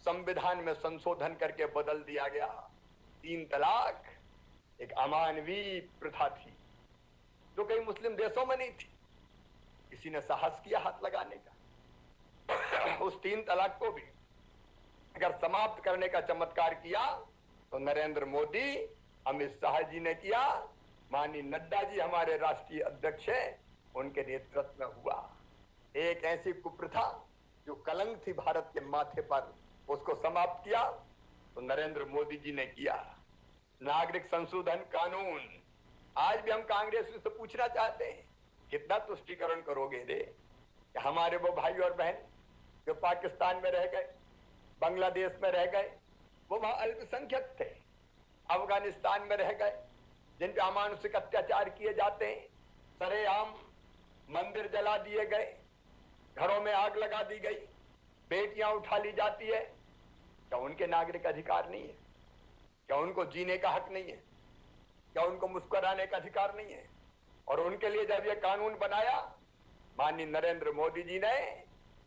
संविधान में संशोधन करके बदल दिया गया। 3 तलाक एक अमानवीय प्रथा थी जो कई मुस्लिम देशों में नहीं थी। किसी ने साहस किया हाथ लगाने का। उस 3 तलाक को भी अगर समाप्त करने का चमत्कार किया तो नरेंद्र मोदी, अमित शाह जी ने किया, माननीय नड्डा जी हमारे राष्ट्रीय अध्यक्ष हैं, उनके नेतृत्व में हुआ। एक ऐसी कुप्रथा जो कलंक थी भारत के माथे पर, उसको समाप्त किया तो नरेंद्र मोदी जी ने किया। नागरिक संशोधन कानून, आज भी हम कांग्रेस से पूछना चाहते हैं, कितना तुष्टीकरण करोगे रे? हमारे वो भाई और बहन जो पाकिस्तान में रह गए, बांग्लादेश में रह गए, वो वहां अल्पसंख्यक थे, अफगानिस्तान में रह गए, जिन पे अमानुषिक अत्याचार किए जाते हैं, सरेआम मंदिर जला दिए गए, घरों में आग लगा दी गई, बेटियां उठा ली जाती है। क्या उनके नागरिक अधिकार नहीं है? क्या उनको जीने का हक नहीं है? क्या उनको मुस्कुराने का अधिकार नहीं है? और उनके लिए जब ये कानून बनाया माननीय नरेंद्र मोदी जी ने,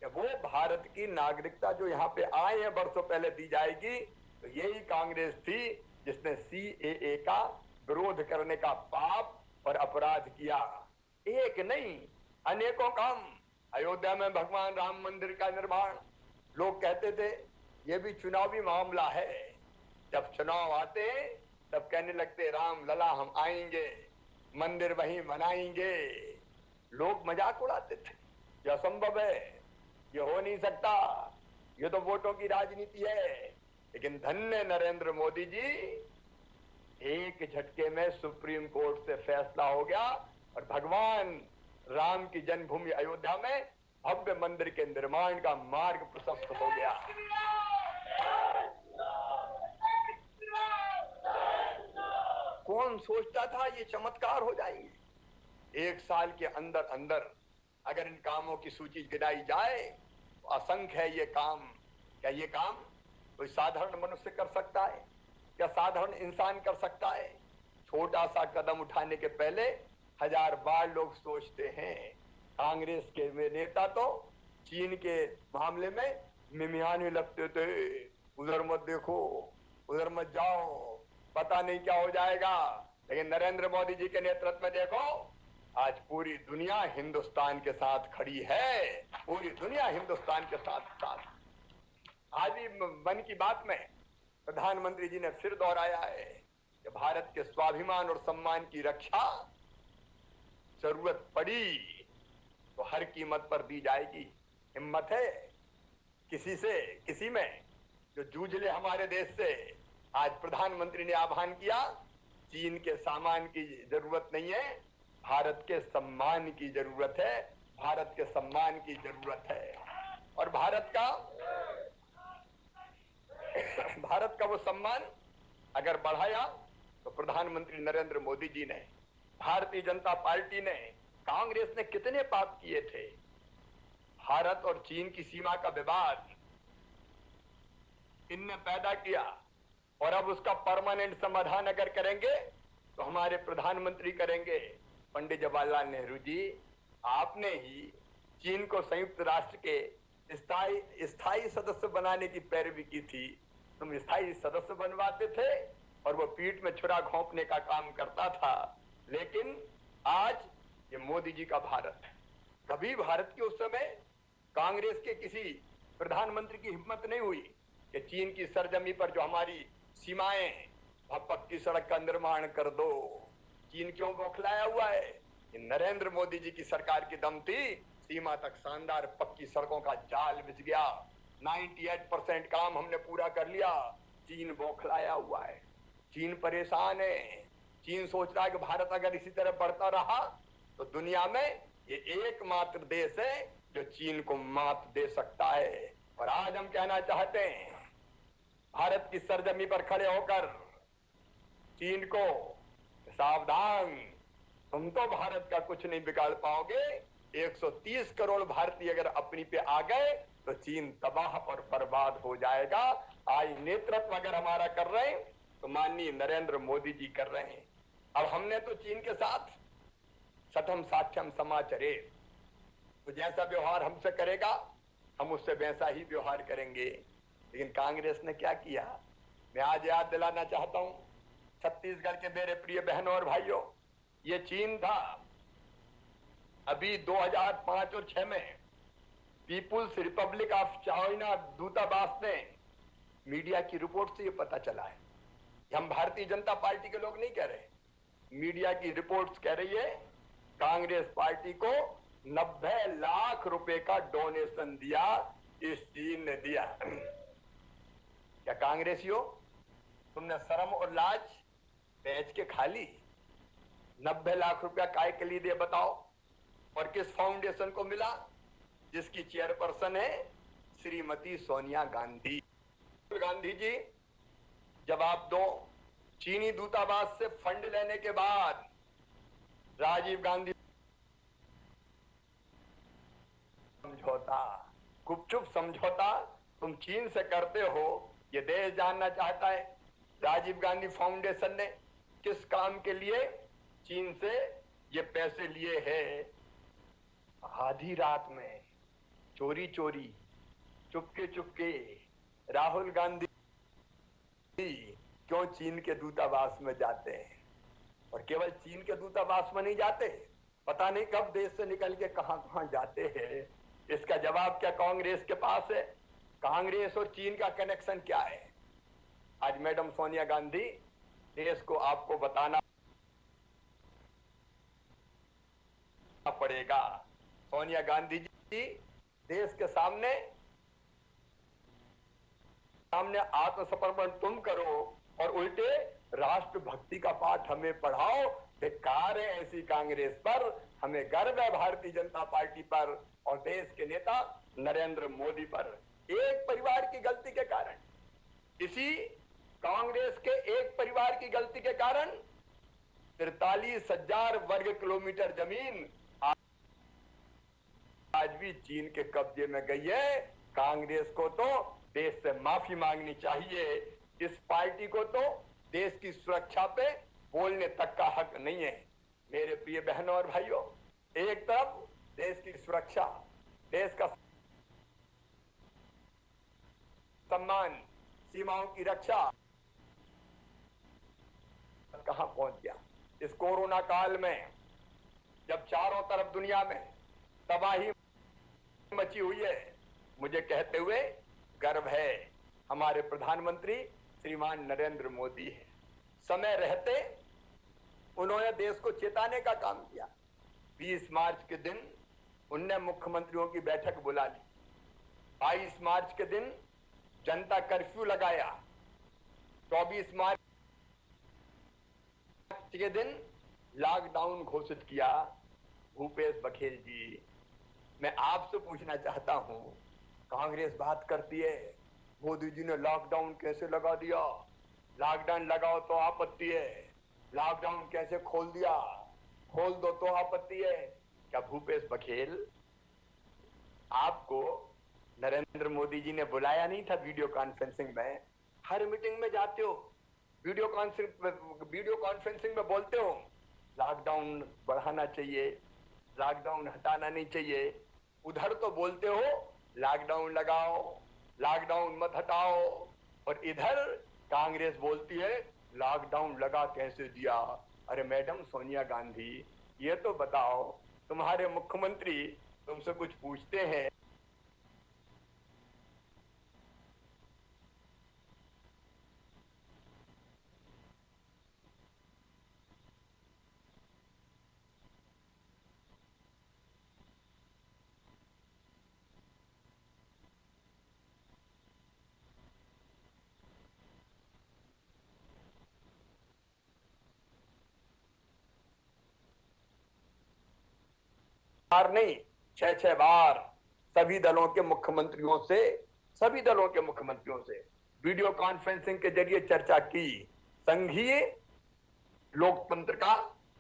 वो भारत की नागरिकता जो यहाँ पे आए हैं वर्षों पहले दी जाएगी, तो यही कांग्रेस थी जिसने सीएए का विरोध करने का पाप और अपराध किया। एक नहीं, अनेकों काम। अयोध्या में भगवान राम मंदिर का निर्माण, लोग कहते थे ये भी चुनावी मामला है। जब चुनाव आते तब कहने लगते राम लला हम आएंगे, मंदिर वहीं बनाएंगे। लोग मजाक उड़ाते थे, ये असंभव है, ये हो नहीं सकता, ये तो वोटों की राजनीति है। लेकिन धन्य नरेंद्र मोदी जी, एक झटके में सुप्रीम कोर्ट से फैसला हो गया और भगवान राम की जन्मभूमि अयोध्या में भव्य मंदिर के निर्माण का मार्ग प्रशस्त हो गया। कौन सोचता था ये चमत्कार हो जाएंगे? 1 साल के अंदर अंदर अगर इन कामों की सूची गिनाई जाए तो असंख्य है ये काम। क्या ये काम कोई साधारण मनुष्य कर सकता है? क्या साधारण इंसान कर सकता है? छोटा सा कदम उठाने के पहले 1000 बार लोग सोचते हैं। कांग्रेस के नेता तो चीन के मामले में मिमियाने लगते थे, उधर मत देखो, उधर मत जाओ, पता नहीं क्या हो जाएगा। लेकिन नरेंद्र मोदी जी के नेतृत्व में देखो, आज पूरी दुनिया हिंदुस्तान के साथ खड़ी है, पूरी दुनिया हिंदुस्तान के साथ। आज भी मन की बात में प्रधानमंत्री जी ने फिर दोहराया है कि भारत के स्वाभिमान और सम्मान की रक्षा जरूरत पड़ी तो हर कीमत पर दी जाएगी। हिम्मत है किसी में जो जूझ ले हमारे देश से? आज प्रधानमंत्री ने आह्वान किया, चीन के सामान की जरूरत नहीं है, भारत के सम्मान की जरूरत है, भारत के सम्मान की जरूरत है। और भारत का वो सम्मान अगर बढ़ाया तो प्रधानमंत्री नरेंद्र मोदी जी ने, भारतीय जनता पार्टी ने, कांग्रेस ने कितने पाप किए थे। भारत और चीन की सीमा का विवाद इनने पैदा किया और अब उसका परमानेंट समाधान अगर करेंगे तो हमारे प्रधानमंत्री करेंगे। पंडित जवाहरलाल नेहरू जी, आपने ही चीन को संयुक्त राष्ट्र के स्थायी सदस्य बनाने की पैरवी की थी। तुम स्थायी सदस्य बनवाते थे और वो पीठ में छुरा घोंपने का काम करता था। लेकिन आज ये मोदी जी का भारत है। कभी भारत के उस समय कांग्रेस के किसी प्रधानमंत्री की हिम्मत नहीं हुई कि चीन की सरजमी पर जो हमारी सीमाएं, पक्की सड़क का निर्माण कर दो। चीन क्यों बौखलाया हुआ है? ये नरेंद्र मोदी जी की सरकार की दम थी, सीमा तक शानदार पक्की सड़कों का जाल बिछ गया। 98% काम हमने पूरा कर लिया। चीन बौखलाया हुआ है, चीन परेशान है। चीन सोच रहा है कि भारत अगर इसी तरह बढ़ता रहा तो दुनिया में ये एकमात्र देश है जो चीन को मात दे सकता है। और आज हम कहना चाहते हैं, भारत की सरजमी पर खड़े होकर चीन को, सावधान, तुम तो भारत का कुछ नहीं बिगाड़ पाओगे। 130 करोड़ भारतीय अगर अपनी पे आ गए तो चीन तबाह और बर्बाद हो जाएगा। आज नेतृत्व अगर हमारा कर रहे हैं तो माननीय नरेंद्र मोदी जी कर रहे हैं। अब हमने तो चीन के साथ सतम साध्यम समाचरे, तो जैसा व्यवहार हमसे करेगा हम उससे वैसा ही व्यवहार करेंगे। लेकिन कांग्रेस ने क्या किया, मैं आज याद दिलाना चाहता हूं छत्तीसगढ़ के मेरे प्रिय बहनों और भाइयों, ये चीन था। अभी 2005 और 6 में पीपुल्स रिपब्लिक ऑफ चाइना दूतावास ने मीडिया की रिपोर्ट से ये पता चला है, हम भारतीय जनता पार्टी के लोग नहीं कह रहे, मीडिया की रिपोर्ट्स कह रही है कांग्रेस पार्टी को 90 लाख रुपए का डोनेशन दिया इस चीन ने दिया। क्या कांग्रेसियों तुमने शर्म और लाज बेच के खा ली? 90 लाख रुपया काय के लिए दिए बताओ? और किस फाउंडेशन को मिला जिसकी चेयरपर्सन है श्रीमती सोनिया गांधी। गांधी जी, जब आप दो चीनी दूतावास से फंड लेने के बाद राजीव गांधी समझौता, गुपचुप समझौता तुम चीन से करते हो, ये देश जानना चाहता है राजीव गांधी फाउंडेशन ने किस काम के लिए चीन से ये पैसे लिए हैं। आधी रात में चोरी चोरी चुपके चुपके राहुल गांधी क्यों चीन के दूतावास में जाते हैं? और केवल चीन के दूतावास में नहीं जाते, पता नहीं कब देश से निकल के कहां कहां जाते हैं। इसका जवाब क्या कांग्रेस के पास है? कांग्रेस और चीन का कनेक्शन क्या है? आज मैडम सोनिया गांधी देश को आपको बताना पड़ेगा। सोनिया गांधी जी देश के सामने आत्मसमर्पण तुम करो और उल्टे राष्ट्रभक्ति का पाठ हमें पढ़ाओ। धिक्कार है ऐसी कांग्रेस पर, हमें गर्व है भारतीय जनता पार्टी पर और देश के नेता नरेंद्र मोदी पर। एक परिवार की गलती के कारण, इसी कांग्रेस के एक परिवार की गलती के कारण 43,000 वर्ग किलोमीटर जमीन आज भी चीन के कब्जे में गई है। कांग्रेस को तो देश से माफी मांगनी चाहिए। इस पार्टी को तो देश की सुरक्षा पे बोलने तक का हक नहीं है। मेरे प्रिय बहनों और भाइयों, एक तरफ देश की सुरक्षा, देश का सम्मान, सीमाओं की रक्षा कहां पहुंच गया। इस कोरोना काल में जब चारों तरफ दुनिया में तबाही मची हुई है, मुझे कहते हुए गर्व है हमारे प्रधानमंत्री श्रीमान नरेंद्र मोदी है। समय रहते उन्होंने देश को चेताने का काम किया। 20 मार्च के दिन उनने मुख्यमंत्रियों की बैठक बुला ली। 22 मार्च के दिन जनता कर्फ्यू लगाया। 24 मार्च के दिन लॉकडाउन घोषित किया। भूपेश बघेल जी, मैं आपसे पूछना चाहता हूं, कांग्रेस बात करती है मोदी जी ने लॉकडाउन कैसे लगा दिया, लॉकडाउन लगाओ तो आपत्ति है, लॉकडाउन कैसे खोल दिया, खोल दो तो आपत्ति है। क्या भूपेश बघेल, आपको नरेंद्र मोदी जी ने बुलाया नहीं था वीडियो कॉन्फ्रेंसिंग में? हर मीटिंग में जाते हो, वीडियो कॉन्फ्रेंसिंग में बोलते हो लॉकडाउन बढ़ाना चाहिए, लॉकडाउन हटाना नहीं चाहिए। उधर तो बोलते हो लॉकडाउन लगाओ, लॉकडाउन मत हटाओ, और इधर कांग्रेस बोलती है लॉकडाउन लगा कैसे दिया। अरे मैडम सोनिया गांधी, ये तो बताओ, तुम्हारे मुख्यमंत्री तुमसे कुछ पूछते हैं? बार नहीं, 6-6 बार सभी दलों के मुख्यमंत्रियों से वीडियो कॉन्फ्रेंसिंग के जरिए चर्चा की। संघीय लोकतंत्र का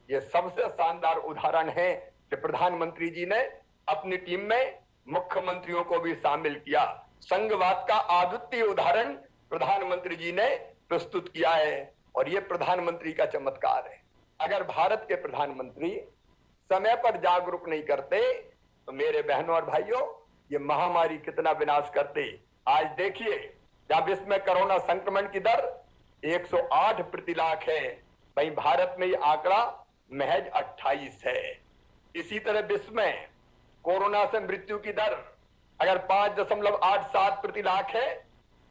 यह सबसे शानदार उदाहरण है कि प्रधानमंत्री जी ने अपनी टीम में मुख्यमंत्रियों को भी शामिल किया। संघवाद का अद्वितीय उदाहरण प्रधानमंत्री जी ने प्रस्तुत किया है और यह प्रधानमंत्री का चमत्कार है। अगर भारत के प्रधानमंत्री समय पर जागरूक नहीं करते तो मेरे बहनों और भाइयों, ये महामारी कितना विनाश करते। आज देखिए जहां विश्व में कोरोना संक्रमण की दर 108 प्रति लाख है, वहीं भारत में यह आंकड़ा महज 28 है। इसी तरह विश्व में कोरोना से मृत्यु की दर अगर 5.87 प्रति लाख है,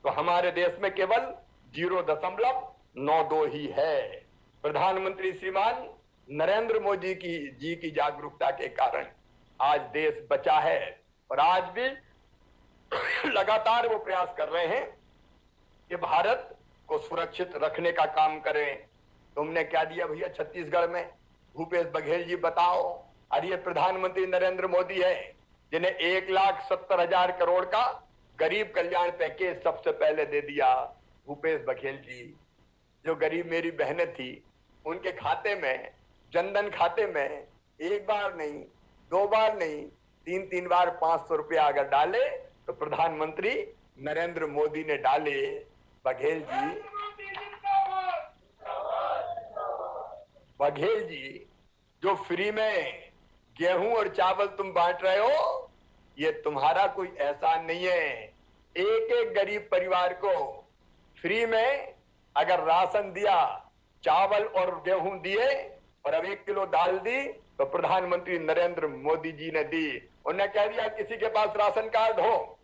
तो हमारे देश में केवल 0.92 ही है। प्रधानमंत्री श्रीमान नरेंद्र मोदी जी की जागरूकता के कारण आज देश बचा है और आज भी लगातार वो प्रयास कर रहे हैं कि भारत को सुरक्षित रखने का काम करें। तुमने क्या दिया भैया छत्तीसगढ़ में? भूपेश बघेल जी बताओ। और ये प्रधानमंत्री नरेंद्र मोदी है जिन्हें 1,70,000 करोड़ का गरीब कल्याण पैकेज सबसे पहले दे दिया। भूपेश बघेल जी, जो गरीब मेरी बहनें थी, उनके खाते में, जनधन खाते में एक बार नहीं, दो बार नहीं, 3-3 बार 500 रुपया अगर डाले तो प्रधानमंत्री नरेंद्र मोदी ने डाले। बघेल जी जो फ्री में गेहूं और चावल तुम बांट रहे हो, ये तुम्हारा कोई एहसान नहीं है। एक एक गरीब परिवार को फ्री में अगर राशन दिया, चावल और गेहूं दिए और अब 1 किलो दाल दी, तो प्रधानमंत्री नरेंद्र मोदी जी ने दी। उन्होंने कह दिया किसी के पास राशन कार्ड हो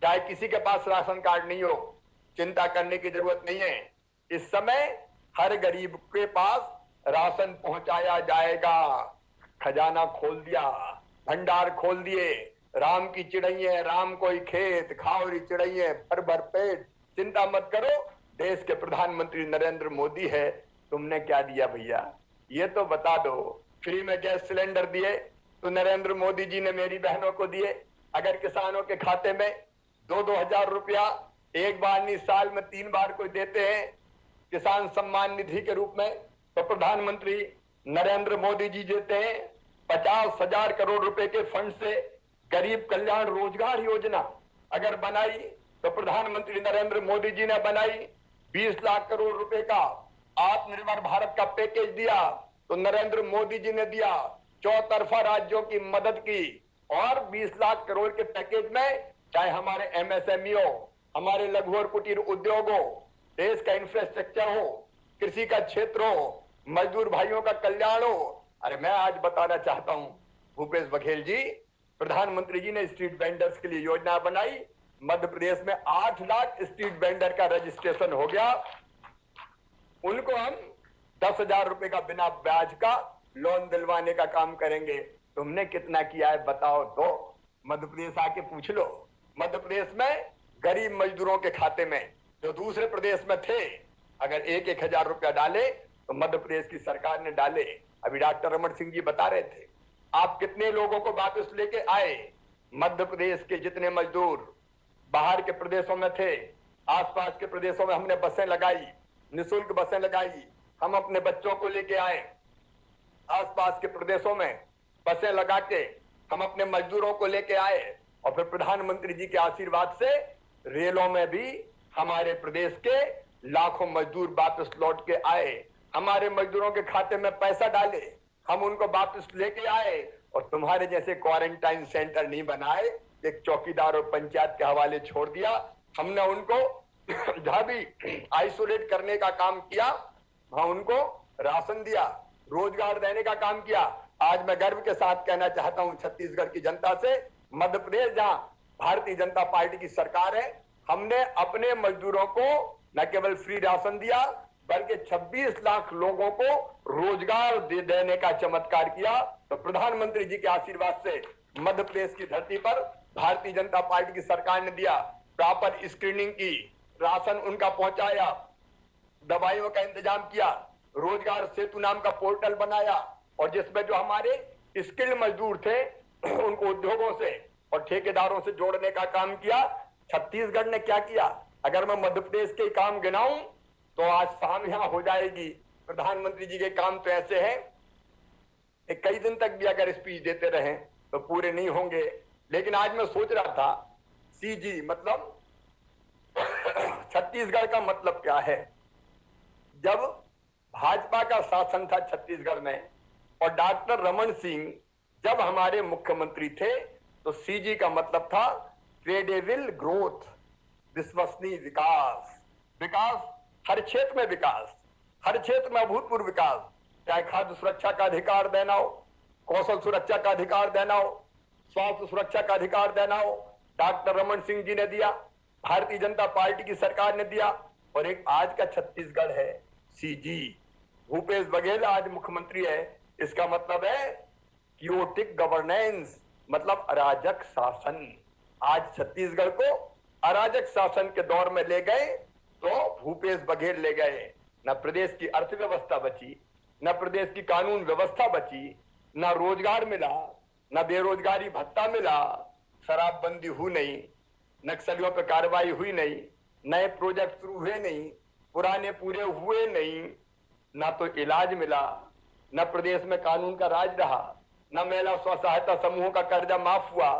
चाहे किसी के पास राशन कार्ड नहीं हो, चिंता करने की जरूरत नहीं है। इस समय हर गरीब के पास राशन पहुंचाया जाएगा। खजाना खोल दिया, भंडार खोल दिए। राम की चिड़ैया, राम कोई खेत, खाओरी चिड़ैया भर भर पेट। चिंता मत करो, देश के प्रधानमंत्री नरेंद्र मोदी है। तुमने क्या दिया भैया ये तो बता दो। फ्री में गैस सिलेंडर दिए तो नरेंद्र मोदी जी ने मेरी बहनों को दिए। अगर किसानों के खाते में 2-2 हजार रुपया एक बार नहीं, साल में 3 बार कोई देते हैं किसान सम्मान निधि के रूप में, तो प्रधानमंत्री नरेंद्र मोदी जी देते हैं 50,000 करोड़ रुपए के फंड से गरीब कल्याण रोजगार योजना अगर बनाई, तो प्रधानमंत्री नरेंद्र मोदी जी ने बनाई। 20 लाख करोड़ रुपए का आत्मनिर्भर भारत का पैकेज दिया, तो नरेंद्र मोदी जी ने दिया। चौतरफा राज्यों की मदद की और 20 लाख करोड़ के पैकेज में चाहे हमारे एमएसएमई हो, हमारे लघु और कुटीर उद्योग हो, देश का इंफ्रास्ट्रक्चर हो, कृषि का क्षेत्र हो, मजदूर भाइयों का कल्याण हो। अरे मैं आज बताना चाहता हूं, भूपेश बघेल जी, प्रधानमंत्री जी ने स्ट्रीट वेंडर्स के लिए योजना बनाई। मध्य प्रदेश में 8 लाख स्ट्रीट वेंडर का रजिस्ट्रेशन हो गया। उनको हम 10,000 रुपए का बिना ब्याज का लोन दिलवाने का काम करेंगे। तुमने कितना किया है बताओ तो। मध्य प्रदेश आके पूछ लो। मध्य प्रदेश में गरीब मजदूरों के खाते में जो दूसरे प्रदेश में थे, अगर 1-1 हजार रुपया डाले तो मध्य प्रदेश की सरकार ने डाले। अभी डॉक्टर रमन सिंह जी बता रहे थे, आप कितने लोगों को वापस लेके आए। मध्य प्रदेश के जितने मजदूर बाहर के प्रदेशों में थे, आसपास के प्रदेशों में हमने बसें लगाई, निःशुल्क बसें लगाई। हम अपने बच्चों को लेके आए, आसपास के प्रदेशों में बसें लगा के हम अपने मजदूरों को लेके आए, और फिर प्रधानमंत्री जी के आशीर्वाद से रेलों में भी हमारे प्रदेश के लाखों मजदूर वापस लौट के आए। हमारे मजदूरों के खाते में पैसा डाले, हम उनको वापस लेके आए, और तुम्हारे जैसे क्वारंटाइन सेंटर नहीं बनाए, एक चौकीदार और पंचायत के हवाले छोड़ दिया। हमने उनको जहां भी आइसोलेट करने का काम किया, वहां उनको राशन दिया, रोजगार देने का काम किया। आज मैं गर्व के साथ कहना चाहता हूं छत्तीसगढ़ की जनता से, मध्य प्रदेश जहां भारतीय जनता पार्टी की सरकार है, हमने अपने मजदूरों को न केवल फ्री राशन दिया, बल्कि 26 लाख लोगों को रोजगार देने का चमत्कार किया। तो प्रधानमंत्री जी के आशीर्वाद से मध्य प्रदेश की धरती पर भारतीय जनता पार्टी की सरकार ने दिया। प्रॉपर स्क्रीनिंग की, राशन उनका पहुंचाया, दवाइयों का इंतजाम किया, रोजगार सेतु नाम का पोर्टल बनाया, और जिसमें जो हमारे स्किल्ड मजदूर थे उनको उद्योगों से और ठेकेदारों से जोड़ने का काम किया। छत्तीसगढ़ ने क्या किया, अगर मैं मध्य प्रदेश के काम गिनाऊं तो आज शाम यहां हो जाएगी। प्रधानमंत्री जी के काम तो ऐसे हैं, कई दिन तक भी अगर स्पीच देते रहे तो पूरे नहीं होंगे। लेकिन आज मैं सोच रहा था, सीजी मतलब छत्तीसगढ़ का मतलब क्या है। जब भाजपा का शासन था छत्तीसगढ़ में और डॉक्टर रमन सिंह जब हमारे मुख्यमंत्री थे, तो सीजी का मतलब था क्रेडिबल ग्रोथ, विश्वसनीय विकास, विकास हर क्षेत्र में, विकास हर क्षेत्र में अभूतपूर्व विकास, चाहे खाद्य सुरक्षा का अधिकार देना हो, कौशल सुरक्षा का अधिकार देना हो, स्वास्थ्य सुरक्षा का अधिकार देना हो, डॉक्टर रमन सिंह जी ने दिया, भारतीय जनता पार्टी की सरकार ने दिया। और एक आज का छत्तीसगढ़ है, सीजी भूपेश बघेल आज मुख्यमंत्री है। इसका मतलब है क्योटिक गवर्नेंस, मतलब अराजक शासन। आज छत्तीसगढ़ को अराजक शासन के दौर में ले गए तो भूपेश बघेल ले गए। न प्रदेश की अर्थव्यवस्था बची, न प्रदेश की कानून व्यवस्था बची, न रोजगार मिला, न बेरोजगारी भत्ता मिला, शराबबंदी हुई नहीं, नक्सलियों पर कार्रवाई हुई नहीं, नए प्रोजेक्ट शुरू हुए नहीं, पुराने पूरे हुए नहीं, ना तो इलाज मिला, न प्रदेश में कानून का राज रहा, न महिला स्व सहायता समूहों का कर्जा माफ हुआ,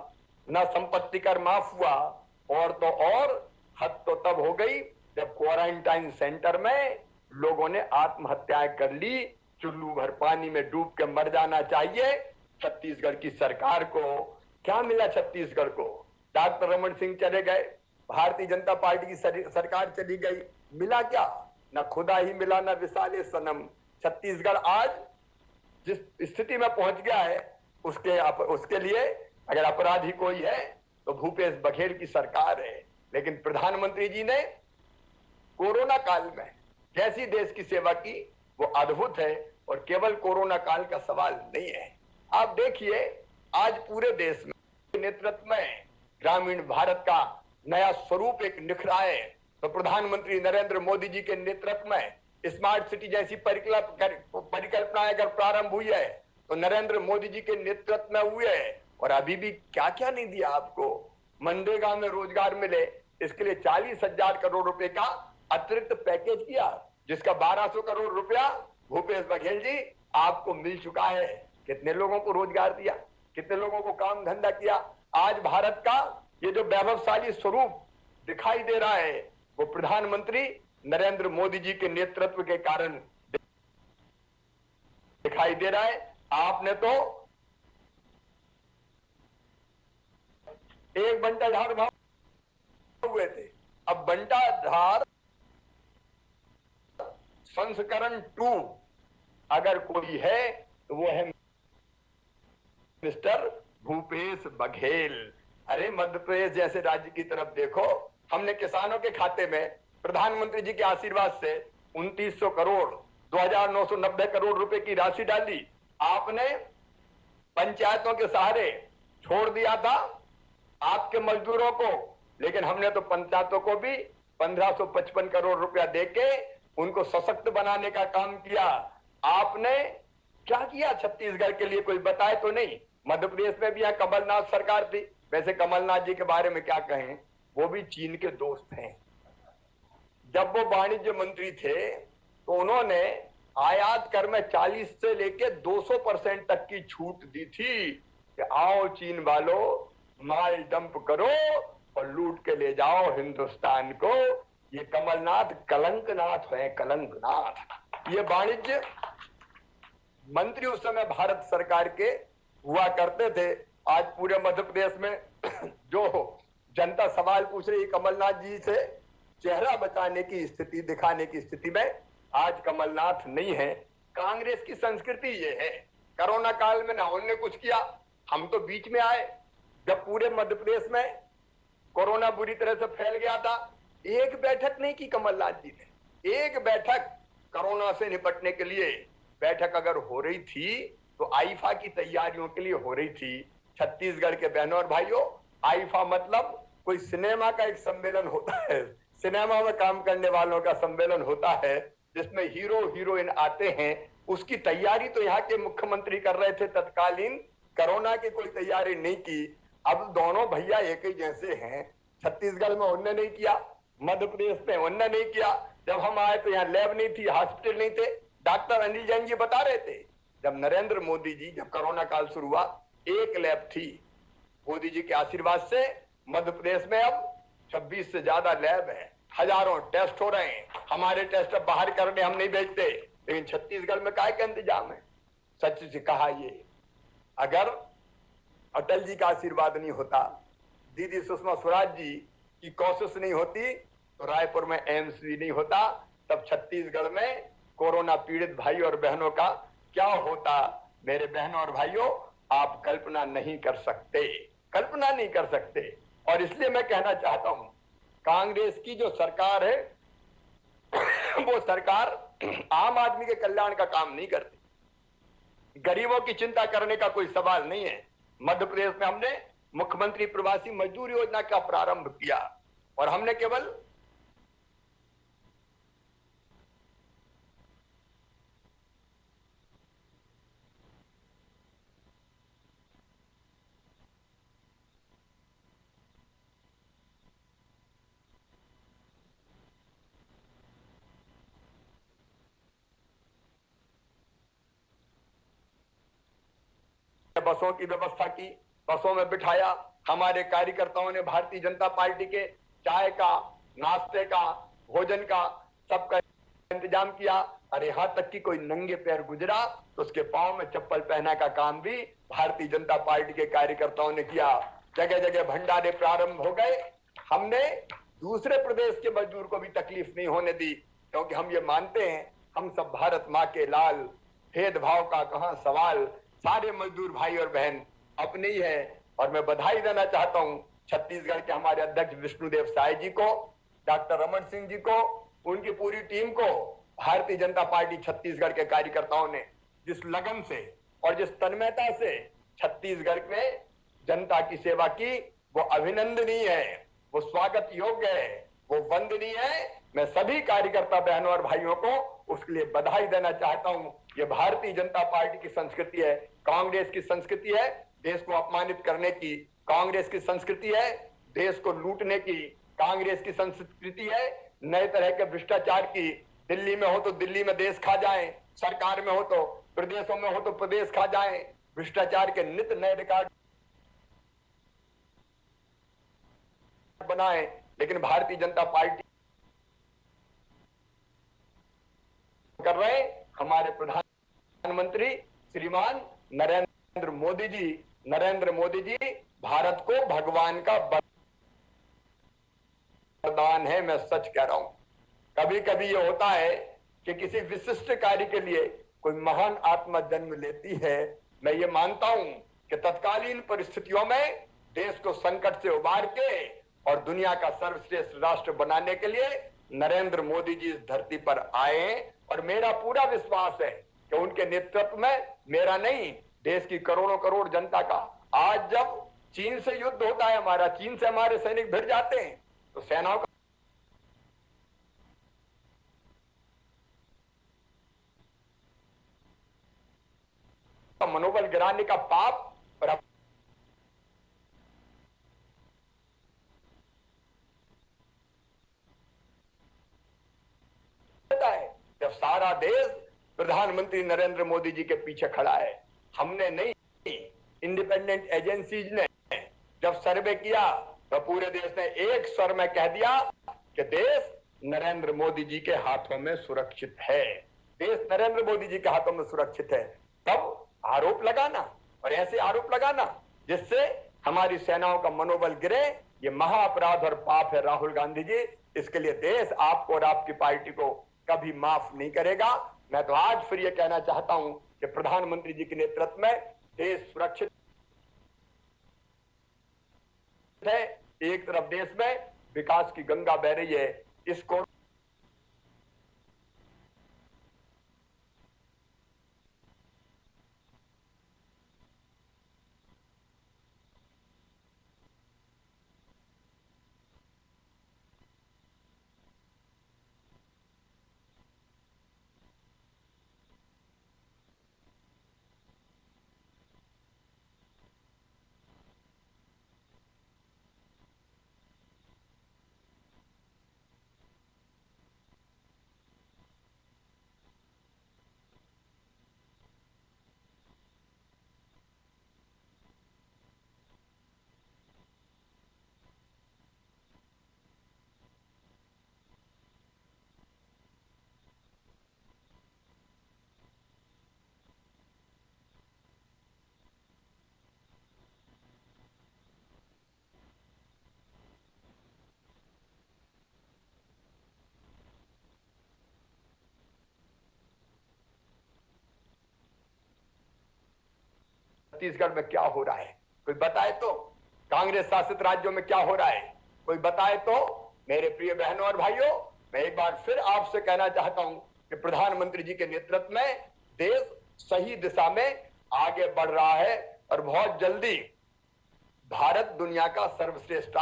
न संपत्ति कर माफ हुआ। और तो और हद तो तब हो गई जब क्वारंटाइन सेंटर में लोगों ने आत्महत्याएं कर ली। चुल्लू भर पानी में डूब के मर जाना चाहिए। छत्तीसगढ़ की सरकार को क्या मिला? छत्तीसगढ़ को डॉक्टर रमन सिंह चले गए, भारतीय जनता पार्टी की सरकार चली गई, मिला क्या? न खुदा ही मिला, न विशाले सनम। छत्तीसगढ़ आज जिस स्थिति में पहुंच गया है उसके लिए अगर अपराधी कोई है तो भूपेश बघेल की सरकार है। लेकिन प्रधानमंत्री जी ने कोरोना काल में जैसी देश की सेवा की वो अद्भुत है। और केवल कोरोना काल का सवाल नहीं है। आप देखिए आज पूरे देश में नेतृत्व में ग्रामीण भारत का नया स्वरूप एक निखरा है। तो प्रधानमंत्री नरेंद्र मोदी जी के नेतृत्व में स्मार्ट सिटी जैसी परिकल्पना अगर प्रारंभ हुई है तो नरेंद्र मोदी जी के नेतृत्व में हुई है। और अभी भी क्या क्या नहीं दिया आपको। मनरेगा में रोजगार मिले, इसके लिए 40,000 करोड़ रुपए का अतिरिक्त पैकेज किया, जिसका 1,200 करोड़ रुपया भूपेश बघेल जी आपको मिल चुका है। कितने लोगों को रोजगार दिया, कितने लोगों को काम धंधा किया। आज भारत का ये जो वैभवशाली स्वरूप दिखाई दे रहा है वो प्रधानमंत्री नरेंद्र मोदी जी के नेतृत्व के कारण दिखाई दे रहा है। आपने तो एक बंटाधार भाव हुए थे, अब बंटाधार संस्करण 2 अगर कोई है तो वो है मिस्टर भूपेश बघेल। अरे मध्य प्रदेश जैसे राज्य की तरफ देखो, हमने किसानों के खाते में प्रधानमंत्री जी के आशीर्वाद से 2900 करोड़ 2,990 करोड़ रुपए की राशि डाली। आपने पंचायतों के सहारे छोड़ दिया था आपके मजदूरों को, लेकिन हमने तो पंचायतों को भी 1,555 करोड़ रुपया देके उनको सशक्त बनाने का काम किया। आपने क्या किया छत्तीसगढ़ के लिए कोई बताए तो नहीं। मध्य प्रदेश में भी यहाँ कमलनाथ सरकार थी। वैसे कमलनाथ जी के बारे में क्या कहें, वो भी चीन के दोस्त हैं। जब वो वाणिज्य मंत्री थे तो उन्होंने आयात कर में 40 से लेके 200% तक की छूट दी थी कि आओ चीन वालों माल डंप करो और लूट के ले जाओ हिंदुस्तान को। ये कमलनाथ कलंकनाथ है, कलंकनाथ। ये वाणिज्य मंत्री उस समय भारत सरकार के हुआ करते थे। आज पूरे मध्य प्रदेश में जो जनता सवाल पूछ रही कमलनाथ जी से, चेहरा बचाने की स्थिति, दिखाने की स्थिति में आज कमलनाथ नहीं है। कांग्रेस की संस्कृति ये है। कोरोना काल में ना उन्होंने कुछ किया, हम तो बीच में आए। जब पूरे मध्य प्रदेश में कोरोना बुरी तरह से फैल गया था, एक बैठक नहीं की कमलनाथ जी ने। एक बैठक कोरोना से निपटने के लिए बैठक अगर हो रही थी तो आईफा की तैयारियों के लिए हो रही थी। छत्तीसगढ़ के बहनों और भाइयों, आईफा मतलब कोई सिनेमा का एक सम्मेलन होता है, सिनेमा में काम करने वालों का सम्मेलन होता है जिसमें हीरो हीरोइन आते हैं। उसकी तैयारी तो यहाँ के मुख्यमंत्री कर रहे थे तत्कालीन, कोरोना की कोई तैयारी नहीं की। अब दोनों भैया एक ही जैसे हैं। छत्तीसगढ़ में उनने नहीं किया, मध्य प्रदेश में उनने नहीं किया। जब हम आए तो यहाँ लैब नहीं थी, हॉस्पिटल नहीं थे। डॉक्टर अनिल जैन जी बता रहे थे जब नरेंद्र मोदी जी, जब कोरोना काल शुरू हुआ, एक लैब थी। मोदी जी के आशीर्वाद से मध्य प्रदेश में अब 26 से ज्यादा लैब है, हजारों टेस्ट हो रहे हैं। हमारे टेस्ट अब बाहर करने हम नहीं भेजते, लेकिन छत्तीसगढ़ में काय का इंतजाम है। सच से कहा, ये अगर अटल जी का आशीर्वाद नहीं होता, दीदी सुषमा स्वराज जी की कोशिश नहीं होती तो रायपुर में एम्स भी नहीं होता, तब छत्तीसगढ़ में कोरोना पीड़ित भाई और बहनों का क्या होता। मेरे बहनों और भाइयों, आप कल्पना नहीं कर सकते, कल्पना नहीं कर सकते। और इसलिए मैं कहना चाहता हूं, कांग्रेस की जो सरकार है वो सरकार आम आदमी के कल्याण का काम नहीं करती, गरीबों की चिंता करने का कोई सवाल नहीं है। मध्य प्रदेश में हमने मुख्यमंत्री प्रवासी मजदूर योजना का प्रारंभ किया और हमने केवल बसों की व्यवस्था की, बसों में बिठाया। हमारे कार्यकर्ताओं ने भारतीय जनता पार्टी के चाय का, नाश्ते का, भोजन का, सबका इंतजाम किया। और यहां तक कि कोई नंगे पैर गुजरा तो उसके पांव में चप्पल पहना का काम भी भारतीय जनता पार्टी के कार्यकर्ताओं ने किया। जगह जगह भंडारे प्रारंभ हो गए। हमने दूसरे प्रदेश के मजदूर को भी तकलीफ नहीं होने दी, क्योंकि हम ये मानते हैं हम सब भारत माँ के लाल, भेदभाव का कहां सवाल, सारे मजदूर भाई और बहन अपने ही है। और मैं बधाई देना चाहता हूं छत्तीसगढ़ के हमारे अध्यक्ष विष्णुदेव साय जी को, डॉक्टर रमन सिंह जी को, उनकी पूरी टीम को। भारतीय जनता पार्टी छत्तीसगढ़ के कार्यकर्ताओं ने जिस लगन से और जिस तन्मयता से छत्तीसगढ़ में जनता की सेवा की, वो अभिनंदनीय है, वो स्वागत योग्य है, वो वंदनीय है। मैं सभी कार्यकर्ता बहनों और भाइयों को उसके लिए बधाई देना चाहता हूं। ये भारतीय जनता पार्टी की संस्कृति है, कांग्रेस की संस्कृति है देश को अपमानित करने की, कांग्रेस की संस्कृति है देश को लूटने की, कांग्रेस की संस्कृति है नए तरह के भ्रष्टाचार की। दिल्ली में हो तो दिल्ली में देश खा जाए, सरकार में हो तो प्रदेशों में हो तो प्रदेश खा जाए, भ्रष्टाचार के नित नए रिकॉर्ड बनाए। लेकिन भारतीय जनता पार्टी कर रहे हमारे प्रधानमंत्री श्रीमान नरेंद्र मोदी जी भारत को भगवान का वरदान है। मैं सच कह रहा हूं। कभी कभी ये होता है कि किसी विशिष्ट कार्य के लिए कोई महान आत्मा जन्म लेती है। मैं ये मानता हूं कि तत्कालीन परिस्थितियों में देश को संकट से उबार के और दुनिया का सर्वश्रेष्ठ राष्ट्र बनाने के लिए नरेंद्र मोदी जी इस धरती पर आए। और मेरा पूरा विश्वास है कि उनके नेतृत्व में मेरा नहीं, देश की करोड़ों करोड़ जनता का। आज जब चीन से युद्ध होता है हमारा, चीन से हमारे सैनिक भिड़ जाते हैं, तो सेनाओं का मनोबल गिराने का पाप और है जब सारा देश प्रधानमंत्री नरेंद्र मोदी जी के पीछे खड़ा है। हमने नहीं, इंडिपेंडेंट एजेंसीज ने जब सर्वे किया तो पूरे देश ने एक स्वर में कह दिया कि देश नरेंद्र मोदी जी के हाथों में सुरक्षित है, देश नरेंद्र मोदी जी के हाथों में सुरक्षित है। तब आरोप लगाना और ऐसे आरोप लगाना जिससे हमारी सेनाओं का मनोबल गिरे, ये महाअपराध और पाप है राहुल गांधी जी। इसके लिए देश आपको और आपकी पार्टी को कभी माफ नहीं करेगा। मैं तो आज फिर ये कहना चाहता हूं कि प्रधानमंत्री जी के नेतृत्व में देश सुरक्षित है। एक तरफ देश में विकास की गंगा बह रही है, इसको छत्तीसगढ़ में क्या हो रहा है कोई बताए तो। कांग्रेस शासित राज्यों में क्या हो रहा है कोई बताए तो। मेरे प्रिय बहनों और भाइयों, मैं एक बार फिर आपसे कहना चाहता हूं कि प्रधानमंत्री जी के नेतृत्व में देश सही दिशा में आगे बढ़ रहा है और बहुत जल्दी भारत दुनिया का सर्वश्रेष्ठ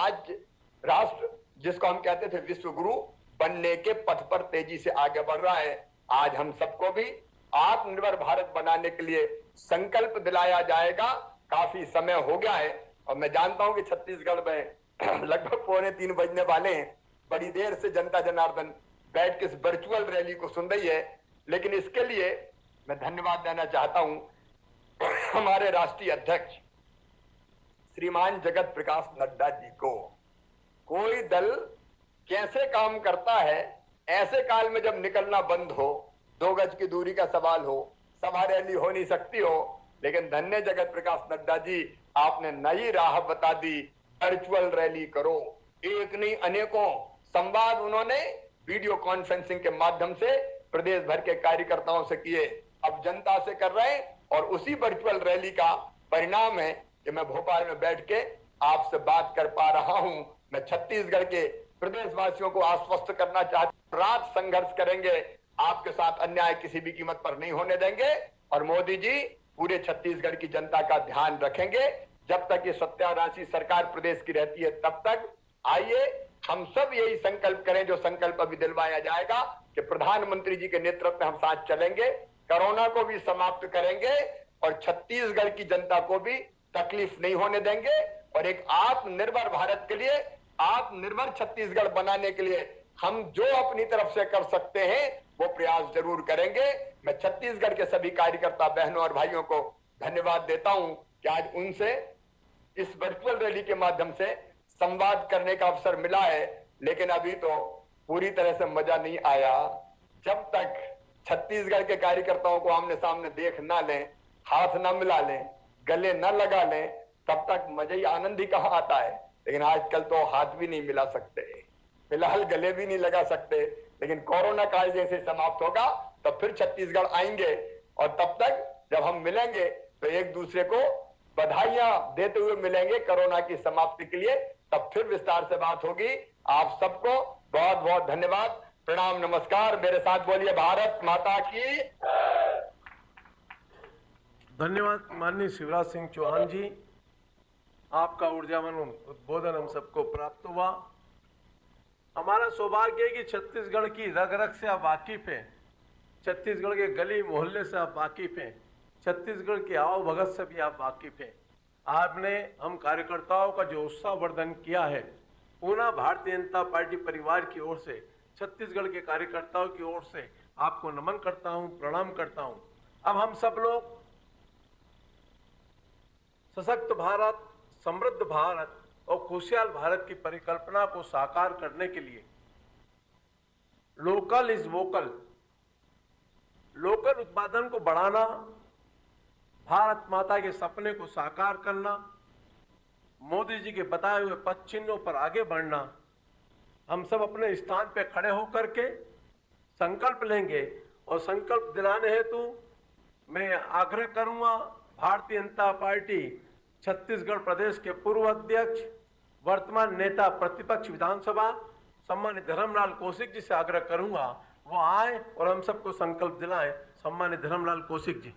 राष्ट्र, जिसको हम कहते थे विश्व गुरु, बनने के पथ पर तेजी से आगे बढ़ रहा है। आज हम सबको भी आत्मनिर्भर भारत बनाने के लिए संकल्प दिलाया जाएगा। काफी समय हो गया है और मैं जानता हूं कि छत्तीसगढ़ में लगभग 2:45 बजने वाले हैं। बड़ी देर से जनता जनार्दन बैठ के इस वर्चुअल रैली को सुन रही है, लेकिन इसके लिए मैं धन्यवाद देना चाहता हूं हमारे राष्ट्रीय अध्यक्ष श्रीमान जगत प्रकाश नड्डा जी को। कोई दल कैसे काम करता है, ऐसे काल में जब निकलना बंद हो, 2 गज की दूरी का सवाल हो, सभा रैली हो नहीं सकती हो, लेकिन धन्य जगत प्रकाश नड्डा जी, आपने नई राह बता दी। वर्चुअल रैली करो, एक नहीं अनेकों संवाद उन्होंने वीडियो कॉन्फ्रेंसिंग के माध्यम से प्रदेश भर के कार्यकर्ताओं से किए, अब जनता से कर रहे हैं। और उसी वर्चुअल रैली का परिणाम है कि मैं भोपाल में बैठ के आपसे बात कर पा रहा हूं। मैं छत्तीसगढ़ के प्रदेशवासियों को आश्वस्त करना चाहता हूं, रात संघर्ष करेंगे, आपके साथ अन्याय किसी भी कीमत पर नहीं होने देंगे। और मोदी जी पूरे छत्तीसगढ़ की जनता का ध्यान रखेंगे। जब तक ये सत्याराशी सरकार प्रदेश की रहती है तब तक आइए हम सब यही संकल्प करें, जो संकल्प अभी दिलवाया जाएगा कि प्रधानमंत्री जी के नेतृत्व में हम साथ चलेंगे, कोरोना को भी समाप्त करेंगे और छत्तीसगढ़ की जनता को भी तकलीफ नहीं होने देंगे। और एक आत्मनिर्भर भारत के लिए, आत्मनिर्भर छत्तीसगढ़ बनाने के लिए हम जो अपनी तरफ से कर सकते हैं वो प्रयास जरूर करेंगे। मैं छत्तीसगढ़ के सभी कार्यकर्ता बहनों और भाइयों को धन्यवाद देता हूं कि आज उनसे इस वर्चुअल रैली के माध्यम से संवाद करने का अवसर मिला है। लेकिन अभी तो पूरी तरह से मजा नहीं आया। जब तक छत्तीसगढ़ के कार्यकर्ताओं को आमने सामने देख ना लें, हाथ ना मिला लें, गले ना लगा लें, तब तक मजा ही आनंद ही कहाँ आता है। लेकिन आजकल तो हाथ भी नहीं मिला सकते, फिलहाल गले भी नहीं लगा सकते। लेकिन कोरोना काल जैसे समाप्त होगा तो फिर छत्तीसगढ़ आएंगे और तब तक जब हम मिलेंगे तो एक दूसरे को बधाइयां देते हुए मिलेंगे कोरोना की समाप्ति के लिए। तब फिर विस्तार से बात होगी। आप सबको बहुत बहुत धन्यवाद, प्रणाम, नमस्कार। मेरे साथ बोलिए भारत माता की। धन्यवाद माननीय शिवराज सिंह चौहान जी, आपका ऊर्जावान उद्बोधन हम सबको प्राप्त हुआ। हमारा सौभाग्य है कि छत्तीसगढ़ की रग रग से आप वाकिफ हैं, छत्तीसगढ़ के गली मोहल्ले से आप वाकिफ हैं, छत्तीसगढ़ की आओ भगत से भी आप वाकिफ हैं। आपने हम कार्यकर्ताओं का जो उत्साह वर्धन किया है, पूरा भारतीय जनता पार्टी परिवार की ओर से, छत्तीसगढ़ के कार्यकर्ताओं की ओर से आपको नमन करता हूं, प्रणाम करता हूं। अब हम सब लोग सशक्त भारत, समृद्ध भारत और खुशहाल भारत की परिकल्पना को साकार करने के लिए लोकल इज वोकल, लोकल उत्पादन को बढ़ाना, भारत माता के सपने को साकार करना, मोदी जी के बताए हुए पथ चिन्हों पर आगे बढ़ना, हम सब अपने स्थान पर खड़े होकर के संकल्प लेंगे। और संकल्प दिलाने हेतु मैं आग्रह करूंगा भारतीय जनता पार्टी छत्तीसगढ़ प्रदेश के पूर्व अध्यक्ष, वर्तमान नेता प्रतिपक्ष विधानसभा सम्मानित धर्मलाल कौशिक जी से आग्रह करूंगा वो आए और हम सबको संकल्प दिलाएं। सम्मानित धर्मलाल कौशिक जी।